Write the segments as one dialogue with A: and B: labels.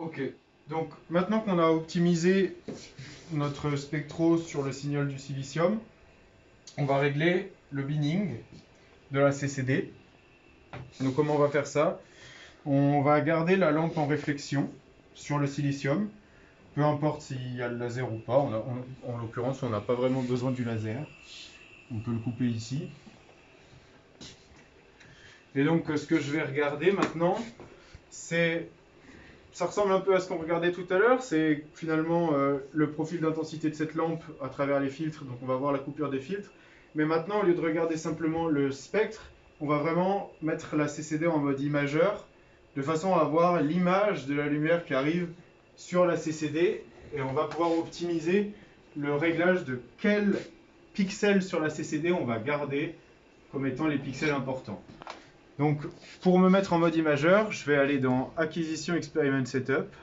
A: Ok, donc maintenant qu'on a optimisé notre spectro sur le signal du silicium, on va régler le binning de la CCD. Donc comment on va faire ça? On va garder la lampe en réflexion sur le silicium, peu importe s'il y a le laser ou pas. En l'occurrence, on n'a pas vraiment besoin du laser. On peut le couper ici. Et donc ce que je vais regarder maintenant, c'est... Ça ressemble un peu à ce qu'on regardait tout à l'heure, c'est finalement le profil d'intensité de cette lampe à travers les filtres, donc on va voir la coupure des filtres. Mais maintenant, au lieu de regarder simplement le spectre, on va vraiment mettre la CCD en mode imageur, de façon à avoir l'image de la lumière qui arrive sur la CCD, et on va pouvoir optimiser le réglage de quels pixels sur la CCD on va garder comme étant les pixels importants. Donc, pour me mettre en mode imageur, je vais aller dans Acquisition Experiment Setup.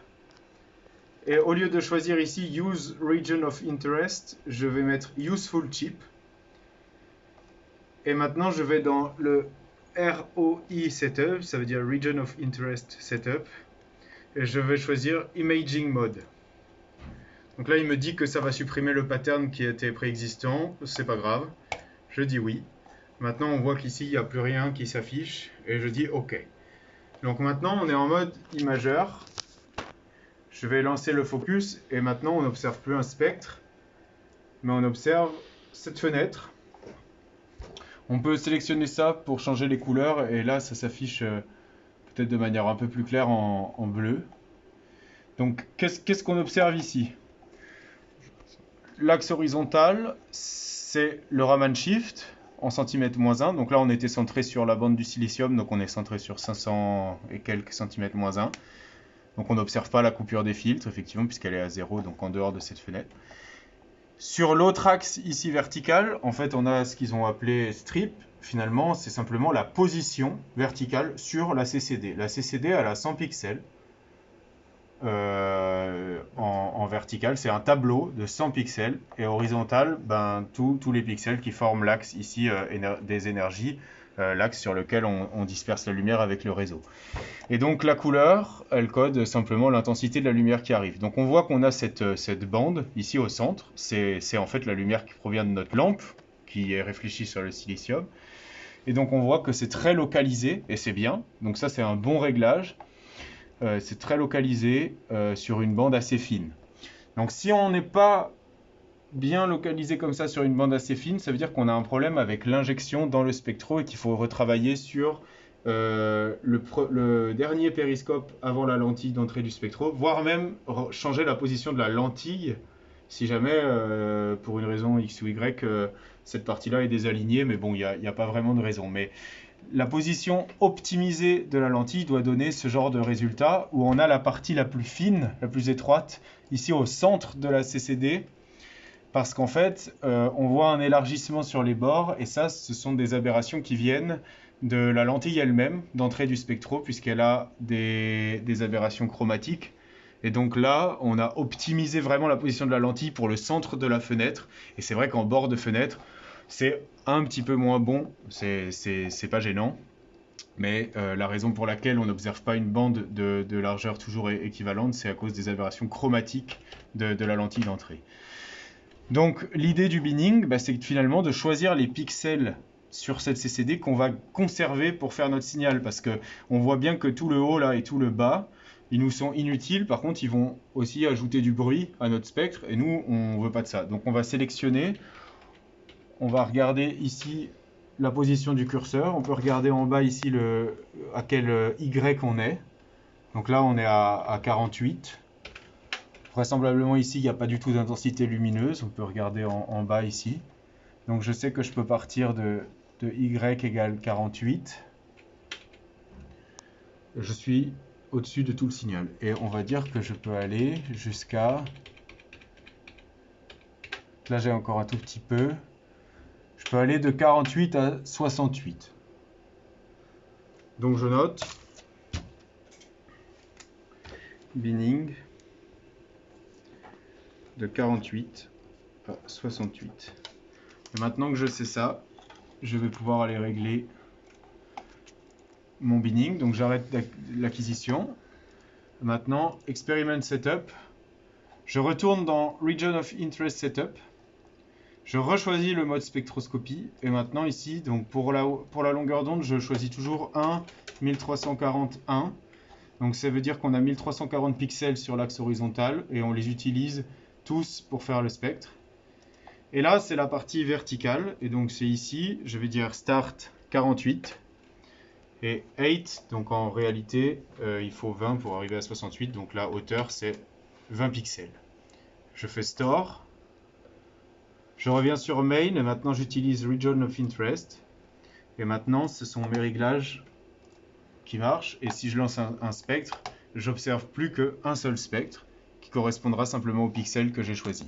A: Et au lieu de choisir ici Use Region of Interest, je vais mettre Useful Chip. Et maintenant, je vais dans le ROI Setup, ça veut dire Region of Interest Setup. Et je vais choisir Imaging Mode. Donc là, il me dit que ça va supprimer le pattern qui était préexistant. C'est pas grave. Je dis oui. Maintenant, on voit qu'ici, il n'y a plus rien qui s'affiche. Et je dis OK. Donc maintenant, on est en mode imageur. Je vais lancer le focus. Et maintenant, on n'observe plus un spectre. Mais on observe cette fenêtre. On peut sélectionner ça pour changer les couleurs. Et là, ça s'affiche peut-être de manière un peu plus claire en bleu. Donc, qu'est-ce qu'on observe ici? L'axe horizontal, c'est le Raman Shift en centimètres moins 1. Donc là, on était centré sur la bande du silicium, donc on est centré sur 500 et quelques centimètres moins 1. Donc on n'observe pas la coupure des filtres, effectivement, puisqu'elle est à 0, donc en dehors de cette fenêtre. Sur l'autre axe ici vertical, en fait, on a ce qu'ils ont appelé strip. Finalement, c'est simplement la position verticale sur la CCD. La CCD, elle a 100 pixels. En vertical, c'est un tableau de 100 pixels, et horizontal, tous les pixels qui forment l'axe ici des énergies, l'axe sur lequel on disperse la lumière avec le réseau. Et donc la couleur, elle code simplement l'intensité de la lumière qui arrive. Donc on voit qu'on a cette bande ici au centre, c'est en fait la lumière qui provient de notre lampe, qui est réfléchie sur le silicium. Et donc on voit que c'est très localisé, et c'est bien, donc ça c'est un bon réglage. C'est très localisé sur une bande assez fine. Donc si on n'est pas bien localisé comme ça sur une bande assez fine, ça veut dire qu'on a un problème avec l'injection dans le spectro et qu'il faut retravailler sur le dernier périscope avant la lentille d'entrée du spectro, voire même changer la position de la lentille si jamais, pour une raison X ou Y, cette partie-là est désalignée, mais bon, il n'y a pas vraiment de raison. Mais la position optimisée de la lentille doit donner ce genre de résultat où on a la partie la plus fine, la plus étroite, ici au centre de la CCD, parce qu'en fait, on voit un élargissement sur les bords, et ça, ce sont des aberrations qui viennent de la lentille elle-même, d'entrée du spectro, puisqu'elle a des aberrations chromatiques. Et donc là, on a optimisé vraiment la position de la lentille pour le centre de la fenêtre, et c'est vrai qu'en bord de fenêtre, c'est un petit peu moins bon, c'est pas gênant, mais la raison pour laquelle on n'observe pas une bande de largeur toujours équivalente, c'est à cause des aberrations chromatiques de la lentille d'entrée. Donc l'idée du binning, c'est finalement de choisir les pixels sur cette CCD qu'on va conserver pour faire notre signal, parce qu'on voit bien que tout le haut là et tout le bas, ils nous sont inutiles. Par contre, ils vont aussi ajouter du bruit à notre spectre, et nous, on ne veut pas de ça. Donc on va sélectionner. On va regarder ici la position du curseur. On peut regarder en bas ici à quel Y on est. Donc là, on est à 48. Vraisemblablement ici, il n'y a pas du tout d'intensité lumineuse. On peut regarder en bas ici. Donc je sais que je peux partir de Y égale 48. Je suis au-dessus de tout le signal. Et on va dire que je peux aller jusqu'à... Là, j'ai encore un tout petit peu. Je peux aller de 48 à 68. Donc je note binning de 48 à 68. Et maintenant que je sais ça, je vais pouvoir aller régler mon binning. Donc j'arrête l'acquisition. Maintenant, Experiment Setup. Je retourne dans Region of Interest Setup. Je rechoisis le mode spectroscopie. Et maintenant ici, donc pour la longueur d'onde, je choisis toujours 1, 1341. Donc ça veut dire qu'on a 1340 pixels sur l'axe horizontal et on les utilise tous pour faire le spectre. Et là, c'est la partie verticale. Et donc c'est ici, je vais dire Start 48. Et 8, donc en réalité, il faut 20 pour arriver à 68. Donc la hauteur, c'est 20 pixels. Je fais Store. Je reviens sur Main et maintenant j'utilise Region of Interest. Et maintenant, ce sont mes réglages qui marchent. Et si je lance un spectre, j'observe plus qu'un seul spectre qui correspondra simplement au pixel que j'ai choisi.